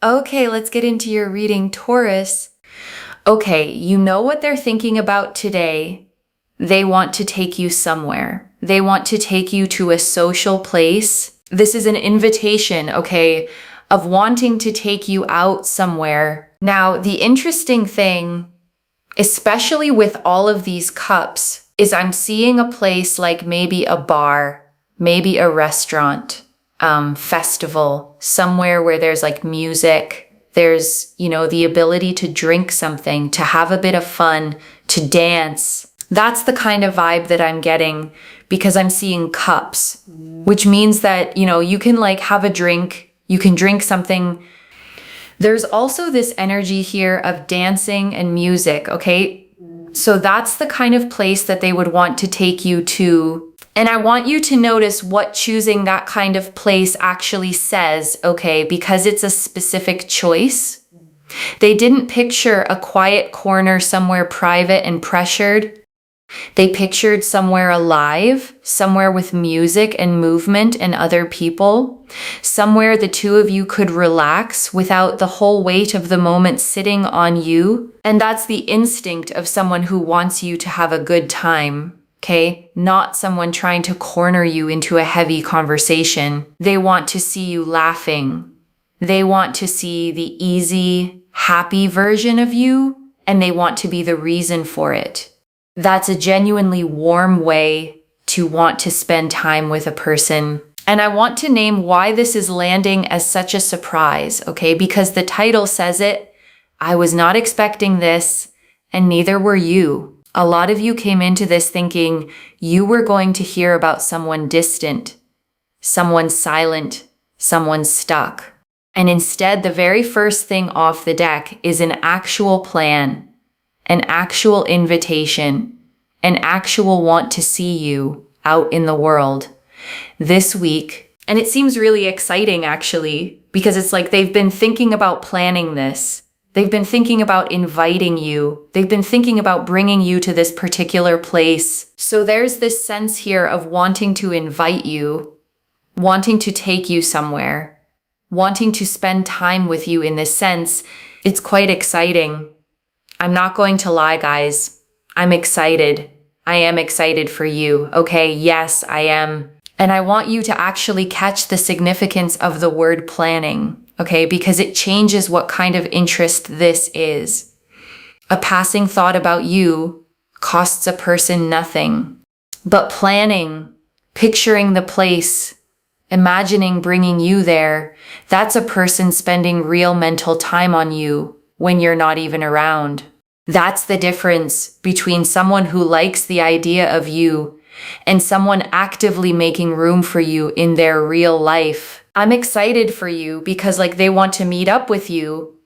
Okay, let's get into your reading, Taurus. Okay, you know what they're thinking about today. They want to take you somewhere. They want to take you to a social place. This is an invitation, okay, of wanting to take you out somewhere. Now, the interesting thing, especially with all of these cups, is I'm seeing a place like maybe a bar, maybe a restaurant, festival, somewhere where there's like music, there's, the ability to drink something, to have a bit of fun, to dance. That's the kind of vibe that I'm getting because I'm seeing cups, which means that, you can like have a drink, you can drink something. There's also this energy here of dancing and music, okay? So that's the kind of place that they would want to take you to. And I want you to notice what choosing that kind of place actually says, okay? Because it's a specific choice. They didn't picture a quiet corner somewhere private and pressured. They pictured somewhere alive, somewhere with music and movement and other people, somewhere the two of you could relax without the whole weight of the moment sitting on you. And that's the instinct of someone who wants you to have a good time, okay? Not someone trying to corner you into a heavy conversation. They want to see you laughing. They want to see the easy, happy version of you, and they want to be the reason for it. That's a genuinely warm way to want to spend time with a person. And I want to name why this is landing as such a surprise, okay? Because the title says it. I was not expecting this, and neither were you. A lot of you came into this thinking you were going to hear about someone distant, someone silent, someone stuck. And instead, the very first thing off the deck is an actual plan, an actual invitation, an actual want to see you out in the world this week. And it seems really exciting, actually, because it's like they've been thinking about planning this. They've been thinking about inviting you. They've been thinking about bringing you to this particular place. So there's this sense here of wanting to invite you, wanting to take you somewhere, wanting to spend time with you in this sense. It's quite exciting. I'm not going to lie, guys. I'm excited. I am excited for you, okay? Yes, I am. And I want you to actually catch the significance of the word planning, okay? Because it changes what kind of interest this is. A passing thought about you costs a person nothing. But planning, picturing the place, imagining bringing you there, that's a person spending real mental time on you when you're not even around. That's the difference between someone who likes the idea of you and someone actively making room for you in their real life. I'm excited for you because they want to meet up with you.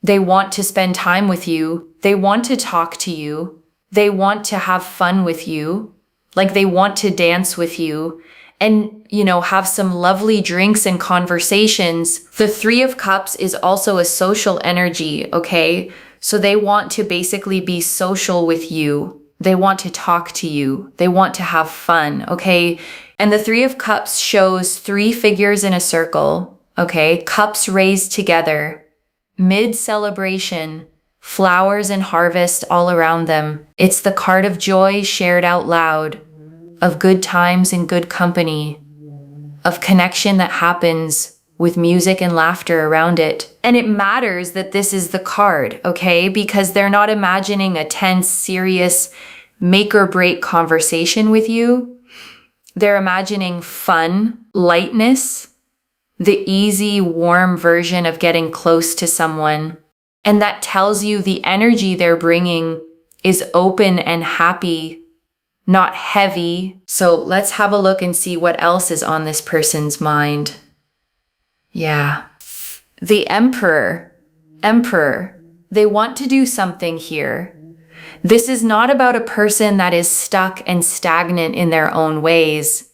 They want to spend time with you. They want to talk to you. They want to have fun with you. They want to dance with you and, have some lovely drinks and conversations. The Three of Cups is also a social energy, okay? So they want to basically be social with you. They want to talk to you. They want to have fun, okay? And the Three of Cups shows three figures in a circle, okay? Cups raised together, mid-celebration, flowers and harvest all around them. It's the card of joy shared out loud, of good times and good company, of connection that happens with music and laughter around it. And it matters that this is the card, okay? Because they're not imagining a tense, serious, make or break conversation with you. They're imagining fun, lightness, the easy, warm version of getting close to someone. And that tells you the energy they're bringing is open and happy, not heavy. So let's have a look and see what else is on this person's mind. Yeah. The Emperor. They want to do something here. This is not about a person that is stuck and stagnant in their own ways,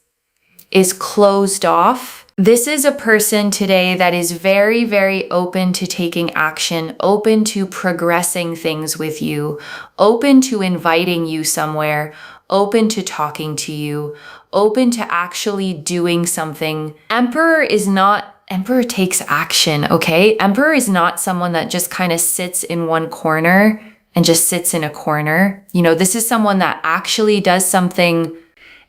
is closed off. This is a person today that is very, very open to taking action, open to progressing things with you, open to inviting you somewhere, open to talking to you, open to actually doing something. Emperor is not Emperor takes action, okay? Emperor is not someone that just kind of sits in one corner and just sits in a corner. This is someone that actually does something.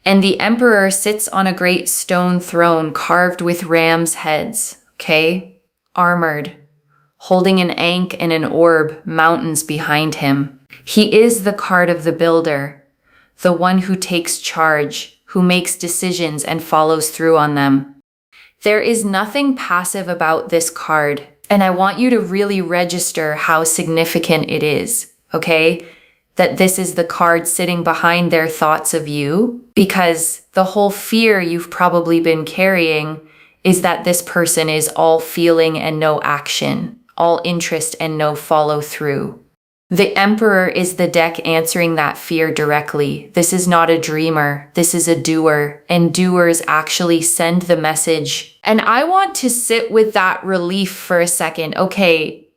And the Emperor sits on a great stone throne carved with ram's heads, okay? Armored, holding an ankh and an orb, mountains behind him. He is the card of the builder, the one who takes charge, who makes decisions and follows through on them. There is nothing passive about this card, and I want you to really register how significant it is, okay? That this is the card sitting behind their thoughts of you, because the whole fear you've probably been carrying is that this person is all feeling and no action, all interest and no follow through. The Emperor is the deck answering that fear directly. This is not a dreamer. This is a doer, and doers actually send the message. And I want to sit with that relief for a second, okay,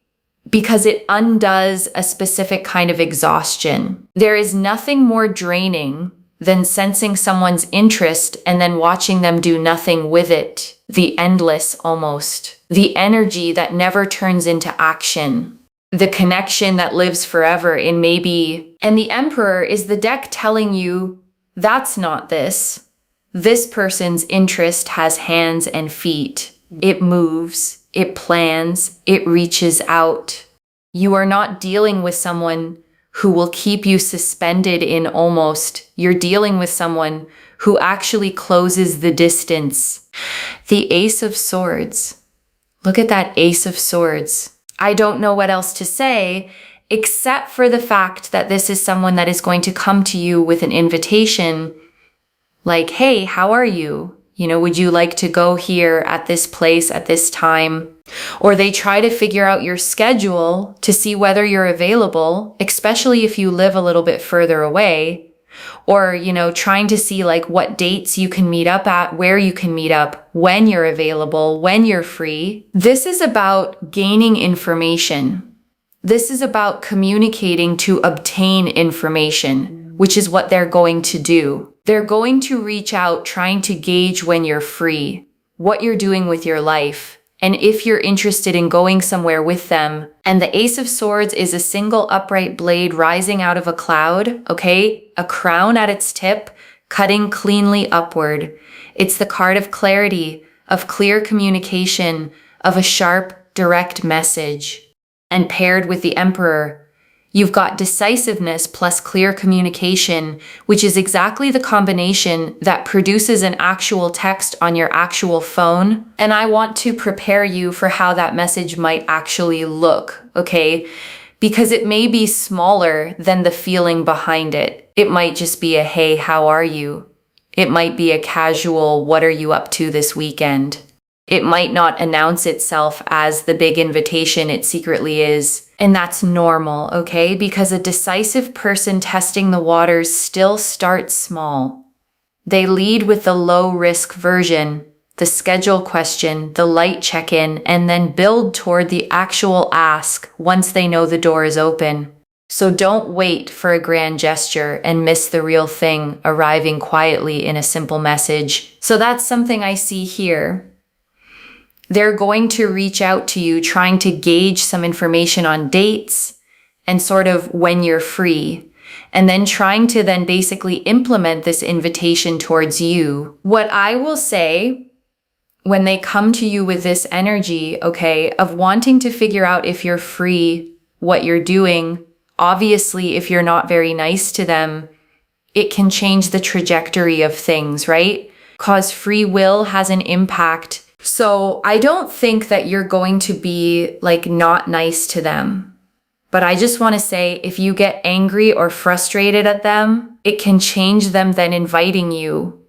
because it undoes a specific kind of exhaustion. There is nothing more draining than sensing someone's interest and then watching them do nothing with it. The endless almost. The energy that never turns into action. The connection that lives forever in maybe. And the Emperor is the deck telling you, that's not this. This person's interest has hands and feet. It moves, it plans, it reaches out. You are not dealing with someone who will keep you suspended in almost. You're dealing with someone who actually closes the distance. The Ace of Swords. Look at that Ace of Swords. I don't know what else to say, except for the fact that this is someone that is going to come to you with an invitation like, hey, how are you? Would you like to go here at this place at this time? Or they try to figure out your schedule to see whether you're available, especially if you live a little bit further away. Or, trying to see like what dates you can meet up at, where you can meet up, when you're available, when you're free. This is about gaining information. This is about communicating to obtain information, which is what they're going to do. They're going to reach out trying to gauge when you're free, what you're doing with your life, and if you're interested in going somewhere with them. And the Ace of Swords is a single upright blade rising out of a cloud, okay? A crown at its tip, cutting cleanly upward. It's the card of clarity, of clear communication, of a sharp, direct message. And paired with the Emperor, you've got decisiveness plus clear communication, which is exactly the combination that produces an actual text on your actual phone. And I want to prepare you for how that message might actually look, okay? Because it may be smaller than the feeling behind it. It might just be a, hey, how are you? It might be a casual, what are you up to this weekend? It might not announce itself as the big invitation it secretly is. And that's normal, okay? Because a decisive person testing the waters still starts small. They lead with the low-risk version, the schedule question, the light check-in, and then build toward the actual ask once they know the door is open. So don't wait for a grand gesture and miss the real thing arriving quietly in a simple message. So that's something I see here. They're going to reach out to you trying to gauge some information on dates and sort of when you're free, and then trying to then basically implement this invitation towards you. What I will say when they come to you with this energy, okay, of wanting to figure out if you're free, what you're doing, obviously if you're not very nice to them, it can change the trajectory of things, right? Because free will has an impact. So I don't think that you're going to be like not nice to them. But I just want to say, if you get angry or frustrated at them, it can change them then inviting you,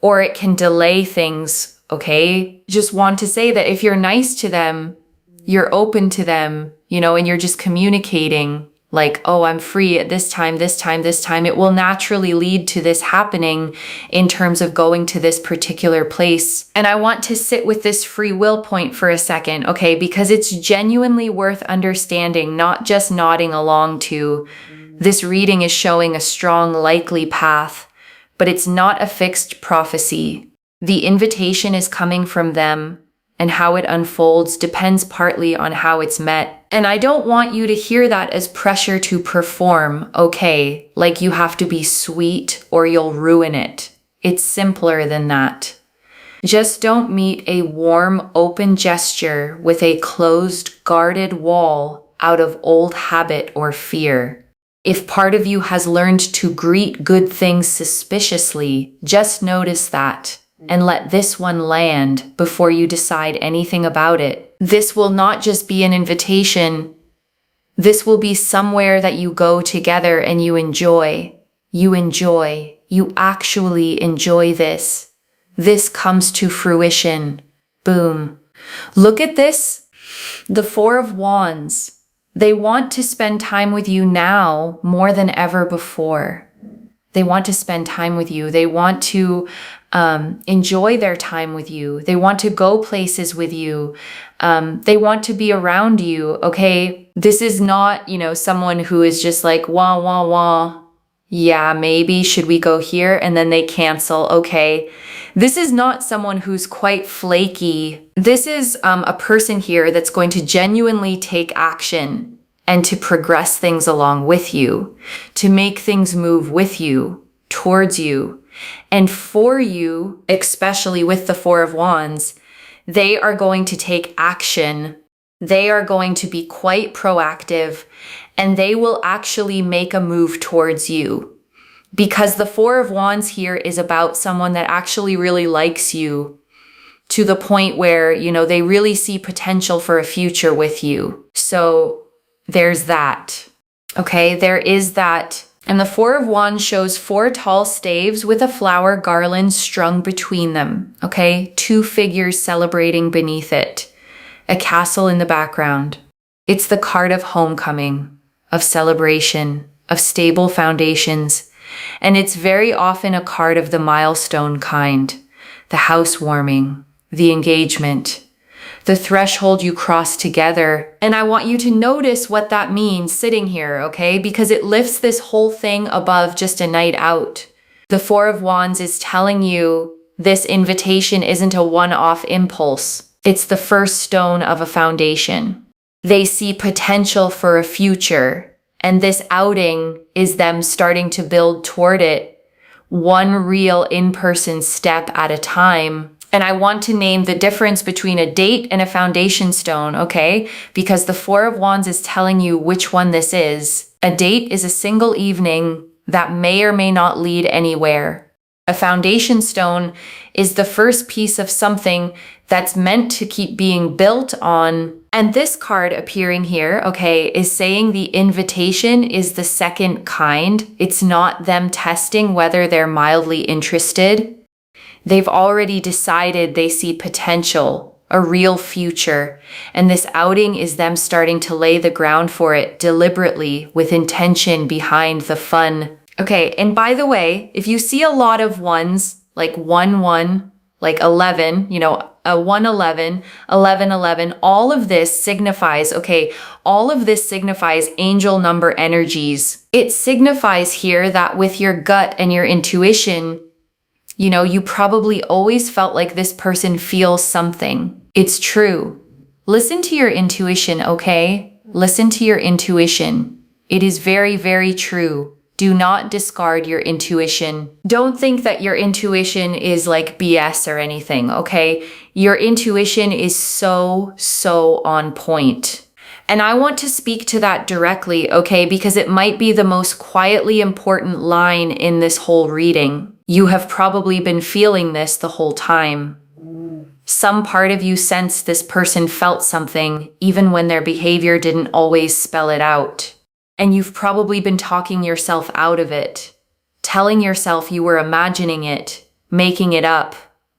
or it can delay things, okay? Just want to say that if you're nice to them, you're open to them, and you're just communicating like, oh, I'm free at this time, it will naturally lead to this happening in terms of going to this particular place. And I want to sit with this free will point for a second, okay? Because it's genuinely worth understanding, not just nodding along to. This reading is showing a strong, likely path, but it's not a fixed prophecy. The invitation is coming from them, and how it unfolds depends partly on how it's met. And I don't want you to hear that as pressure to perform, okay? Like you have to be sweet or you'll ruin it. It's simpler than that. Just don't meet a warm, open gesture with a closed, guarded wall out of old habit or fear. If part of you has learned to greet good things suspiciously, just notice that and let this one land before you decide anything about it. This will not just be an invitation. This will be somewhere that you go together and you enjoy. You actually enjoy this. This comes to fruition. Boom. Look at this. The Four of Wands. They want to spend time with you now more than ever before. They want to spend time with you. They want to enjoy their time with you. They want to go places with you. They want to be around you, okay? This is not, someone who is just like, wah, wah, wah. Yeah, maybe, should we go here? And then they cancel, okay. This is not someone who's quite flaky. This is a person here that's going to genuinely take action and to progress things along with you, to make things move with you, towards you. And for you, especially with the Four of Wands, they are going to take action. They are going to be quite proactive, and they will actually make a move towards you. Because the Four of Wands here is about someone that actually really likes you to the point where, they really see potential for a future with you. So there's that. Okay, there is that. And the Four of Wands shows 4 tall staves with a flower garland strung between them. Okay, 2 figures celebrating beneath it. A castle in the background. It's the card of homecoming, of celebration, of stable foundations. And it's very often a card of the milestone kind, the housewarming, the engagement, the threshold you cross together. And I want you to notice what that means sitting here, okay? Because it lifts this whole thing above just a night out. The Four of Wands is telling you this invitation isn't a one-off impulse. It's the first stone of a foundation. They see potential for a future. And this outing is them starting to build toward it, one real in-person step at a time. And I want to name the difference between a date and a foundation stone, okay? Because the Four of Wands is telling you which one this is. A date is a single evening that may or may not lead anywhere. A foundation stone is the first piece of something that's meant to keep being built on. And this card appearing here, okay, is saying the invitation is the second kind. It's not them testing whether they're mildly interested. They've already decided they see potential, a real future, and this outing is them starting to lay the ground for it deliberately with intention behind the fun. Okay, and by the way, if you see a lot of ones, like 1-1, like 11, a 1-11, 11-11, all of this signifies, all of this signifies angel number energies. It signifies here that with your gut and your intuition, you probably always felt like this person feels something. It's true. Listen to your intuition, okay? Listen to your intuition. It is very, very true. Do not discard your intuition. Don't think that your intuition is like BS or anything, okay? Your intuition is so on point. And I want to speak to that directly, okay? Because it might be the most quietly important line in this whole reading. You have probably been feeling this the whole time. Some part of you sensed this person felt something, even when their behavior didn't always spell it out. And you've probably been talking yourself out of it, telling yourself you were imagining it, making it up,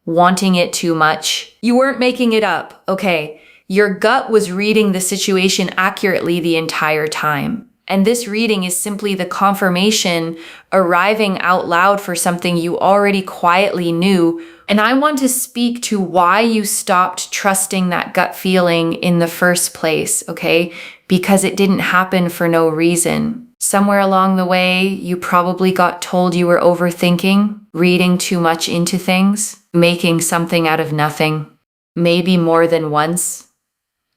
wanting it too much. You weren't making it up, okay? Your gut was reading the situation accurately the entire time. And this reading is simply the confirmation arriving out loud for something you already quietly knew. And I want to speak to why you stopped trusting that gut feeling in the first place, okay? Because it didn't happen for no reason. Somewhere along the way, you probably got told you were overthinking, reading too much into things, making something out of nothing. maybe more than once,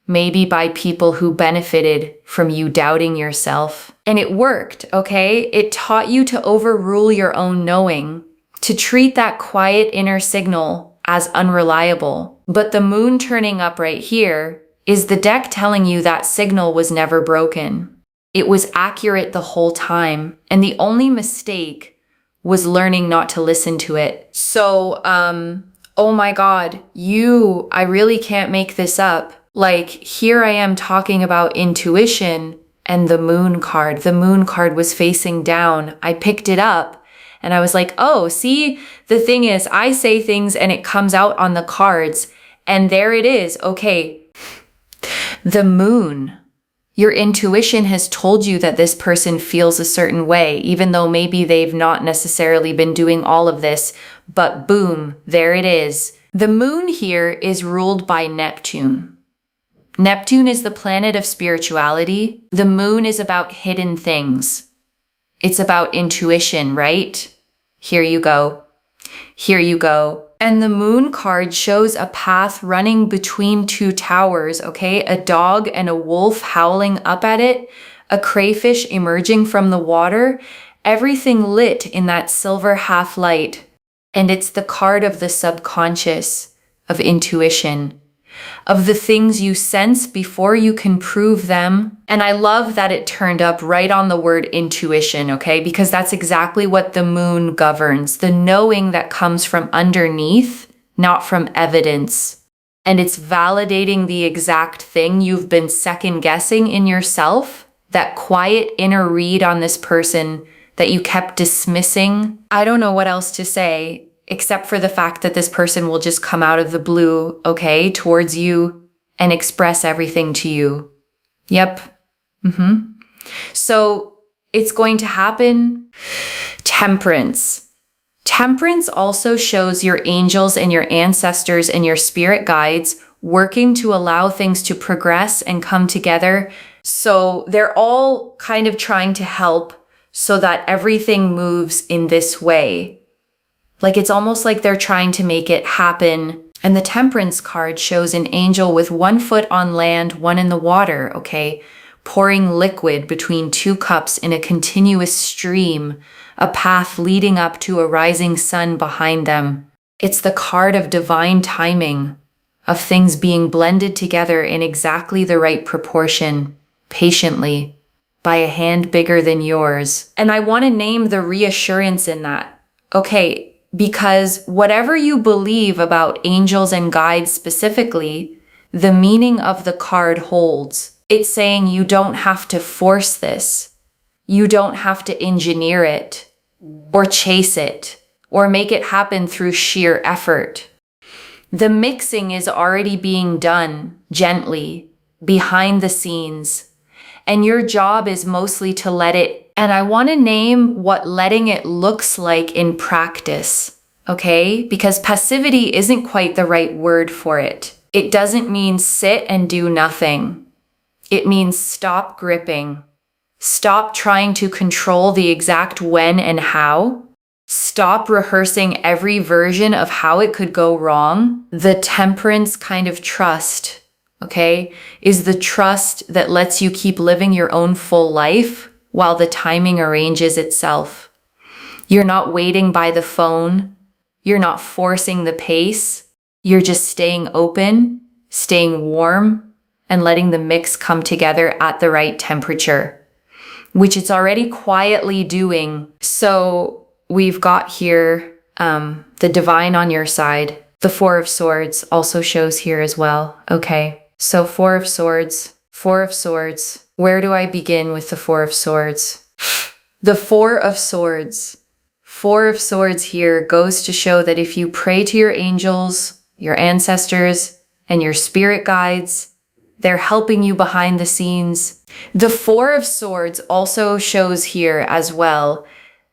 maybe by people who benefited from you doubting yourself. And it worked, okay? It taught you to overrule your own knowing, to treat that quiet inner signal as unreliable. But the moon turning up right here is the deck telling you that signal was never broken. It was accurate the whole time, and the only mistake was learning not to listen to it. So, oh my God, I really can't make this up. Like, here I am talking about intuition and the moon card. The moon card was facing down. I picked it up and I was like, oh, see, the thing is, I say things and it comes out on the cards, and there it is. Okay, the moon. Your intuition has told you that this person feels a certain way, even though maybe they've not necessarily been doing all of this, but boom, there it is. The moon here is ruled by Neptune. Neptune is the planet of spirituality. The moon is about hidden things. It's about intuition, right? Here you go. Here you go. And the moon card shows a path running between two towers, okay? A dog and a wolf howling up at it, a crayfish emerging from the water, everything lit in that silver half light. And it's the card of the subconscious, of intuition, of the things you sense before you can prove them. And I love that it turned up right on the word intuition, okay? Because that's exactly what the moon governs, the knowing that comes from underneath, not from evidence. And it's validating the exact thing you've been second guessing in yourself, that quiet inner read on this person that you kept dismissing. I don't know what else to say, except for the fact that this person will just come out of the blue, okay, towards you and express everything to you. Yep. So it's going to happen. Temperance. Temperance also shows your angels and your ancestors and your spirit guides working to allow things to progress and come together. So they're all kind of trying to help so that everything moves in this way. Like, it's almost like they're trying to make it happen. And the Temperance card shows an angel with one foot on land, one in the water, okay? Pouring liquid between two cups in a continuous stream, a path leading up to a rising sun behind them. It's the card of divine timing, of things being blended together in exactly the right proportion, patiently, by a hand bigger than yours. And I want to name the reassurance in that. Okay, because whatever you believe about angels and guides specifically, the meaning of the card holds. It's saying you don't have to force this. You don't have to engineer it or chase it or make it happen through sheer effort. The mixing is already being done gently behind the scenes, and your job is mostly to let it. And I want to name what letting it looks like in practice, okay? Because passivity isn't quite the right word for it. It doesn't mean sit and do nothing. It means stop gripping. Stop trying to control the exact when and how. Stop rehearsing every version of how it could go wrong. The temperance kind of trust, okay, is the trust that lets you keep living your own full life while the timing arranges itself. You're not waiting by the phone. You're not forcing the pace. You're just staying open, staying warm, and letting the mix come together at the right temperature, which it's already quietly doing. So we've got here the divine on your side. The Four of Swords also shows here as well. Okay, so Four of Swords. Where do I begin with the Four of Swords? The Four of Swords. Four of Swords here goes to show that if you pray to your angels, your ancestors, and your spirit guides, they're helping you behind the scenes. The Four of Swords also shows here as well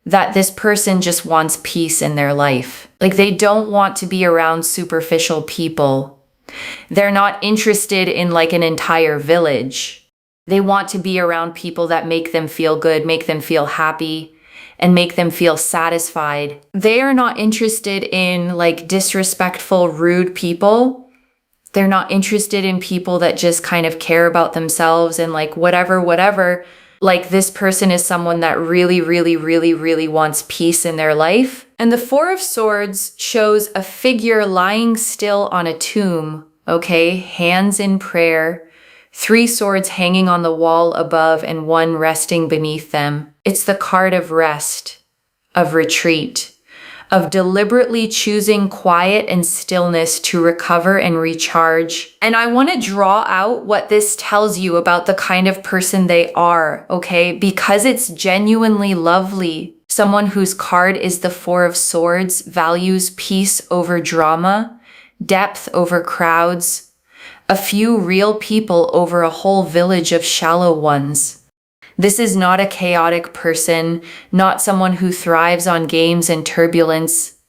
that this person just wants peace in their life. Like, they don't want to be around superficial people. They're not interested in like an entire village. They want to be around people that make them feel good, make them feel happy, and make them feel satisfied. They are not interested in like disrespectful, rude people. They're not interested in people that just kind of care about themselves and like whatever. Like this person is someone that really wants peace in their life. And the Four of Swords shows a figure lying still on a tomb, okay? Hands in prayer, 3 swords hanging on the wall above and 1 resting beneath them. It's the card of rest, of retreat, of deliberately choosing quiet and stillness to recover and recharge. And I want to draw out what this tells you about the kind of person they are, okay? Because it's genuinely lovely. Someone whose card is the Four of Swords values peace over drama, depth over crowds, a few real people over a whole village of shallow ones. This is not a chaotic person, not someone who thrives on games and turbulence.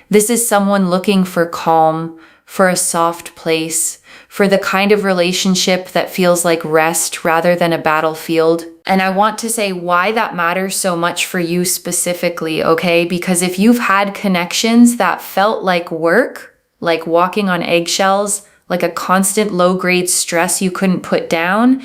This is someone looking for calm, for a soft place, for the kind of relationship that feels like rest rather than a battlefield. And I want to say why that matters so much for you specifically, okay? Because if you've had connections that felt like work, like walking on eggshells, like a constant low-grade stress you couldn't put down,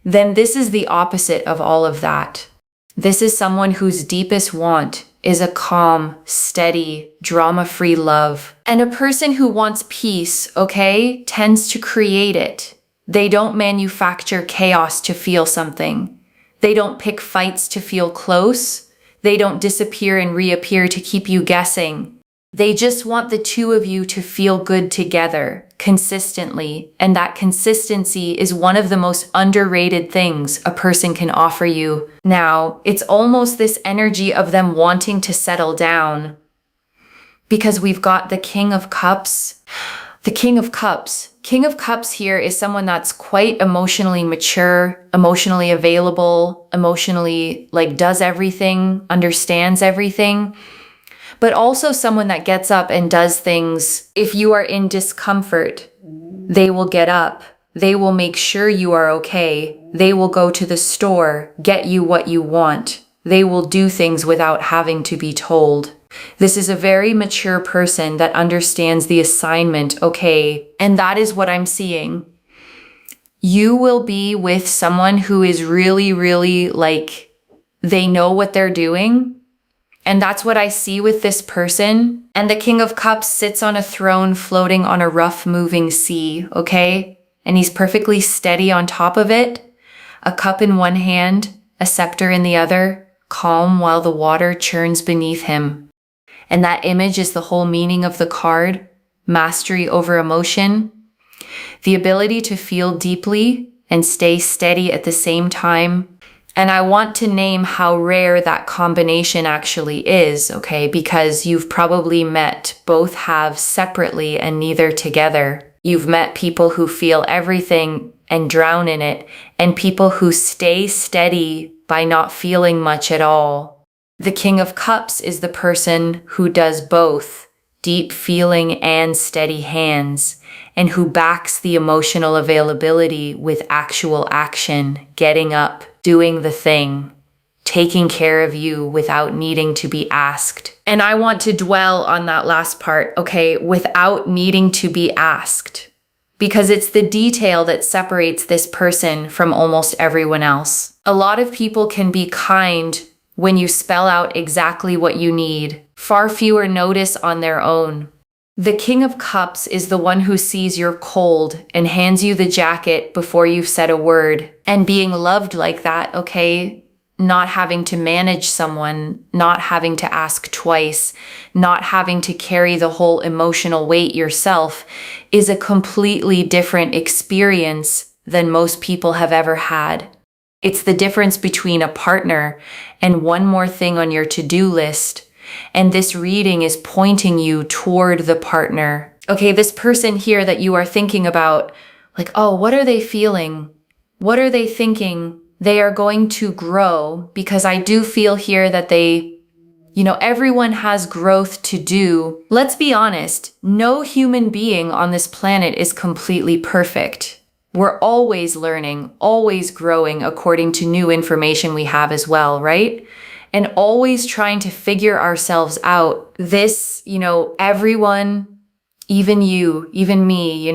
then this is the opposite of all of that. This is someone whose deepest want is a calm, steady, drama-free love. And a person who wants peace, okay, tends to create it. They don't manufacture chaos to feel something. They don't pick fights to feel close. They don't disappear and reappear to keep you guessing. They just want the two of you to feel good together, consistently, and that consistency is one of the most underrated things a person can offer you. Now, it's almost this energy of them wanting to settle down, because we've got the King of Cups. The King of Cups. King of Cups here is someone that's quite emotionally mature, emotionally available, emotionally, like, does everything, understands everything, but also someone that gets up and does things. If you are in discomfort, they will get up. They will make sure you are okay. They will go to the store, get you what you want. They will do things without having to be told. This is a very mature person that understands the assignment, okay? And that is what I'm seeing. You will be with someone who is really like, they know what they're doing. And that's what I see with this person. And the King of Cups sits on a throne floating on a rough moving sea, okay? And he's perfectly steady on top of it. A cup in one hand, a scepter in the other, calm while the water churns beneath him. And that image is the whole meaning of the card, mastery over emotion, the ability to feel deeply and stay steady at the same time. And I want to name how rare that combination actually is, okay? Because you've probably met both halves separately and neither together. You've met people who feel everything and drown in it, and people who stay steady by not feeling much at all. The King of Cups is the person who does both, deep feeling and steady hands, and who backs the emotional availability with actual action, getting up, doing the thing, taking care of you without needing to be asked. And I want to dwell on that last part, okay, without needing to be asked, because it's the detail that separates this person from almost everyone else. A lot of people can be kind when you spell out exactly what you need. Far fewer notice on their own. The King of Cups is the one who sees you're cold and hands you the jacket before you've said a word. And being loved like that, okay? Not having to manage someone, not having to ask twice, not having to carry the whole emotional weight yourself is a completely different experience than most people have ever had. It's the difference between a partner and one more thing on your to-do list. And this reading is pointing you toward the partner. Okay, this person here that you are thinking about, like, oh, what are they feeling? What are they thinking? They are going to grow, because I do feel here that everyone has growth to do. Let's be honest, no human being on this planet is completely perfect. We're always learning, always growing according to new information we have as well, right? And always trying to figure ourselves out. This, everyone, even you, even me,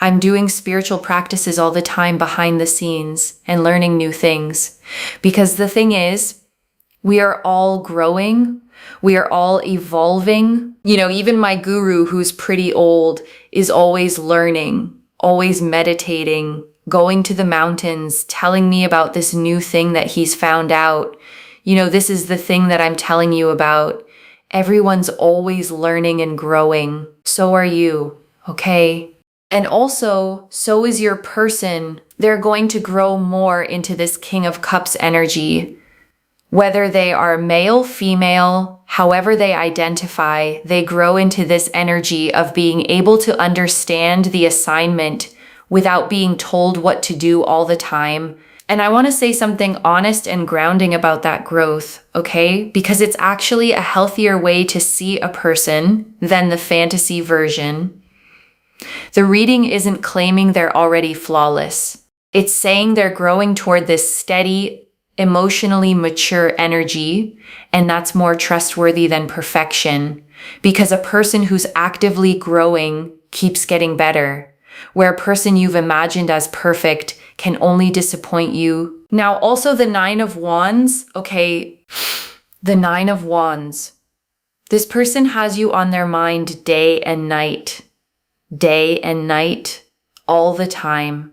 I'm doing spiritual practices all the time behind the scenes and learning new things. Because the thing is, we are all growing. We are all evolving. Even my guru, who's pretty old, is always learning, always meditating, going to the mountains, telling me about this new thing that he's found out. This is the thing that I'm telling you about. Everyone's always learning and growing. So are you, okay? And also, so is your person. They're going to grow more into this King of Cups energy. Whether they are male, female, however they identify, they grow into this energy of being able to understand the assignment without being told what to do all the time. And I want to say something honest and grounding about that growth, okay? Because it's actually a healthier way to see a person than the fantasy version. The reading isn't claiming they're already flawless. It's saying they're growing toward this steady, emotionally mature energy, and that's more trustworthy than perfection, because a person who's actively growing keeps getting better, where a person you've imagined as perfect can only disappoint you. Now, also the Nine of Wands, okay, the Nine of Wands. This person has you on their mind day and night, all the time,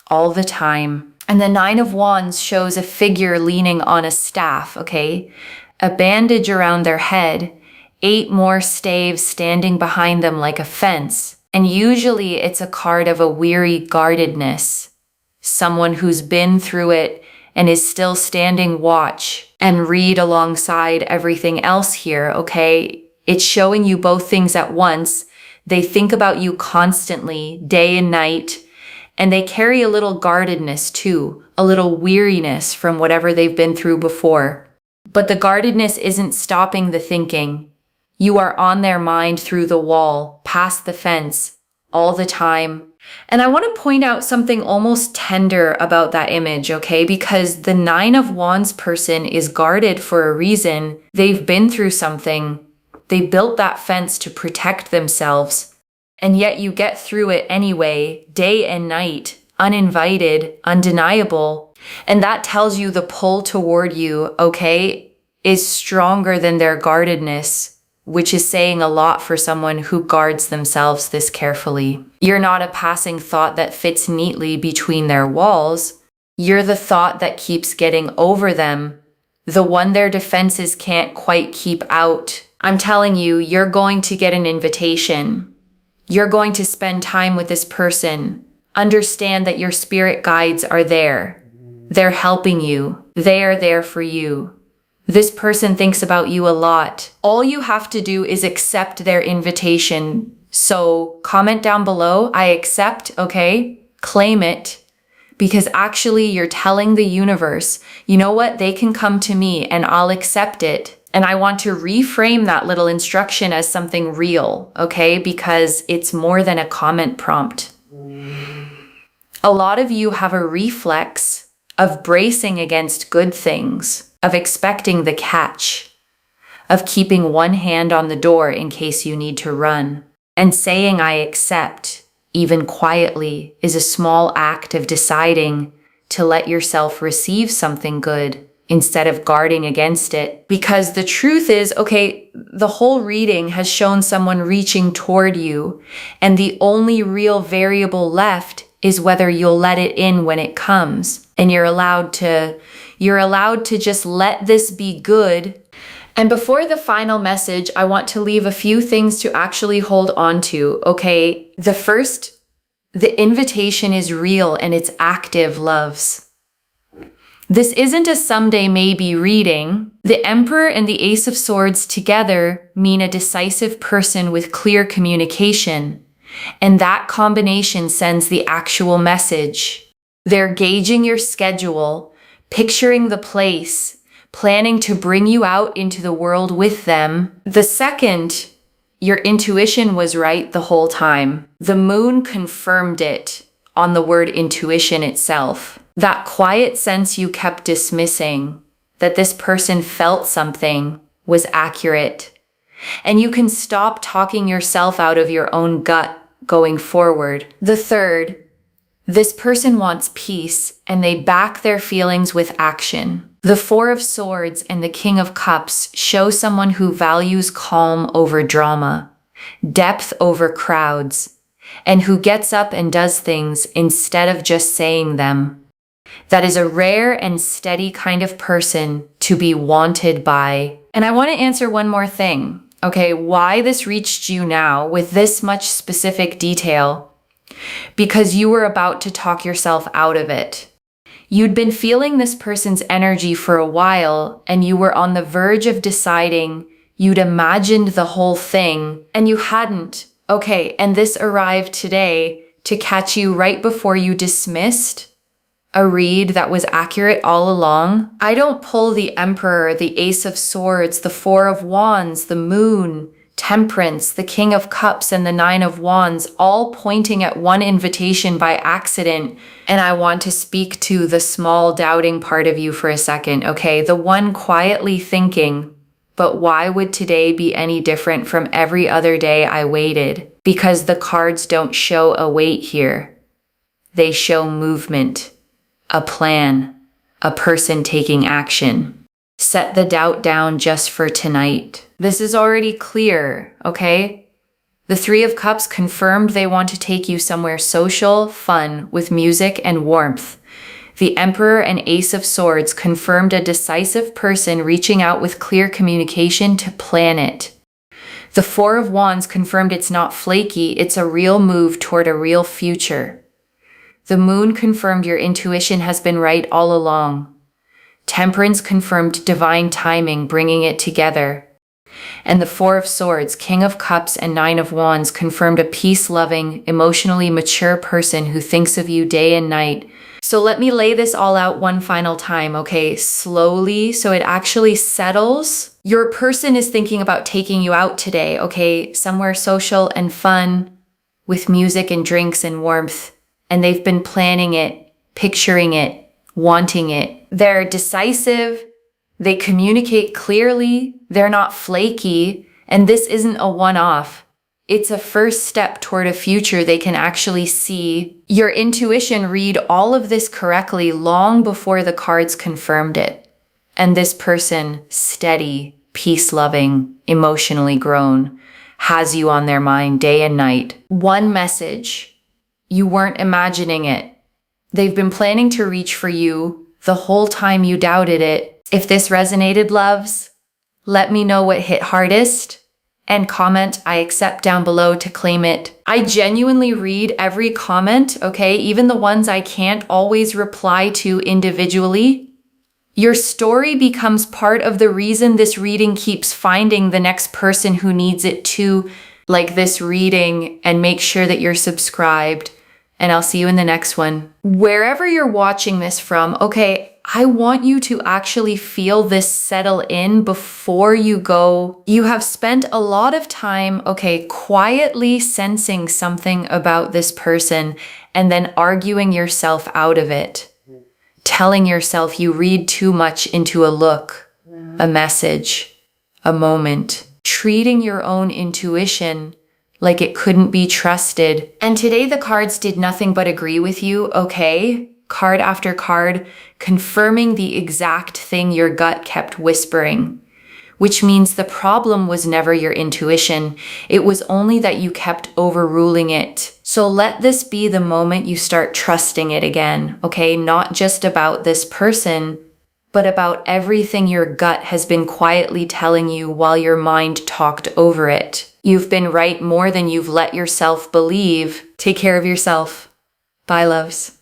all the time. And the Nine of Wands shows a figure leaning on a staff, okay? A bandage around their head, 8 more staves standing behind them like a fence. And usually it's a card of a weary guardedness, someone who's been through it and is still standing watch and read alongside everything else here, okay? It's showing you both things at once. They think about you constantly, day and night, and they carry a little guardedness too, a little weariness from whatever they've been through before. But the guardedness isn't stopping the thinking. You are on their mind through the wall, past the fence, all the time. And I want to point out something almost tender about that image, okay? Because the Nine of Wands person is guarded for a reason. They've been through something. They built that fence to protect themselves. And yet you get through it anyway, day and night, uninvited, undeniable. And that tells you the pull toward you, okay, is stronger than their guardedness, which is saying a lot for someone who guards themselves this carefully. You're not a passing thought that fits neatly between their walls. You're the thought that keeps getting over them, the one their defenses can't quite keep out. I'm telling you, you're going to get an invitation. You're going to spend time with this person. Understand that your spirit guides are there. They're helping you. They are there for you. This person thinks about you a lot. All you have to do is accept their invitation. So comment down below, I accept, okay? Claim it. Because actually you're telling the universe, you know what? They can come to me and I'll accept it. And I want to reframe that little instruction as something real, okay? Because it's more than a comment prompt. A lot of you have a reflex of bracing against good things, of expecting the catch, of keeping one hand on the door in case you need to run. And saying I accept, even quietly, is a small act of deciding to let yourself receive something good instead of guarding against it. Because the truth is, okay, the whole reading has shown someone reaching toward you, and the only real variable left is whether you'll let it in when it comes. And you're allowed to just let this be good. And before the final message, I want to leave a few things to actually hold on to, okay? The first, the invitation is real and it's active, loves. This isn't a someday maybe reading. The Emperor and the Ace of Swords together mean a decisive person with clear communication. And that combination sends the actual message. They're gauging your schedule, picturing the place, planning to bring you out into the world with them. The second, your intuition was right the whole time. The moon confirmed it on the word intuition itself. That quiet sense you kept dismissing, that this person felt something, was accurate. And you can stop talking yourself out of your own gut going forward. The third, this person wants peace and they back their feelings with action. The Four of Swords and the King of Cups show someone who values calm over drama, depth over crowds, and who gets up and does things instead of just saying them. That is a rare and steady kind of person to be wanted by. And I want to answer one more thing. Okay, why this reached you now with this much specific detail? Because you were about to talk yourself out of it. You'd been feeling this person's energy for a while, and you were on the verge of deciding you'd imagined the whole thing, and you hadn't. Okay, and this arrived today to catch you right before you dismissed a read that was accurate all along. I don't pull the Emperor, the Ace of Swords, the Four of Wands, the Moon, Temperance, the King of Cups, and the Nine of Wands, all pointing at one invitation by accident. And I want to speak to the small doubting part of you for a second, okay? The one quietly thinking, but why would today be any different from every other day I waited? Because the cards don't show a wait here. They show movement, a plan, a person taking action. Set the doubt down just for tonight. This is already clear, okay? The Three of Cups confirmed they want to take you somewhere social, fun, with music and warmth. The Emperor and Ace of Swords confirmed a decisive person reaching out with clear communication to plan it. The Four of Wands confirmed it's not flaky, it's a real move toward a real future. The Moon confirmed your intuition has been right all along. Temperance confirmed divine timing, bringing it together. And the Four of Swords, King of Cups, and Nine of Wands confirmed a peace-loving, emotionally mature person who thinks of you day and night. So let me lay this all out one final time, okay? Slowly, so it actually settles. Your person is thinking about taking you out today, okay? Somewhere social and fun, with music and drinks and warmth. And they've been planning it, picturing it, wanting it. They're decisive, they communicate clearly, they're not flaky, and this isn't a one-off. It's a first step toward a future they can actually see. Your intuition read all of this correctly long before the cards confirmed it. And this person, steady, peace-loving, emotionally grown, has you on their mind day and night. One message. You weren't imagining it. They've been planning to reach for you the whole time you doubted it. If this resonated, loves, let me know what hit hardest and comment I accept down below to claim it. I genuinely read every comment, okay? Even the ones I can't always reply to individually. Your story becomes part of the reason this reading keeps finding the next person who needs it too, like this reading, and make sure that you're subscribed. And I'll see you in the next one. Wherever you're watching this from, okay, I want you to actually feel this settle in before you go. You have spent a lot of time, okay, quietly sensing something about this person and then arguing yourself out of it. Telling yourself you read too much into a look, a message, a moment. Treating your own intuition like it couldn't be trusted. And today the cards did nothing but agree with you, okay? Card after card, confirming the exact thing your gut kept whispering. Which means the problem was never your intuition. It was only that you kept overruling it. So let this be the moment you start trusting it again, okay? Not just about this person, but about everything your gut has been quietly telling you while your mind talked over it. You've been right more than you've let yourself believe. Take care of yourself. Bye, loves.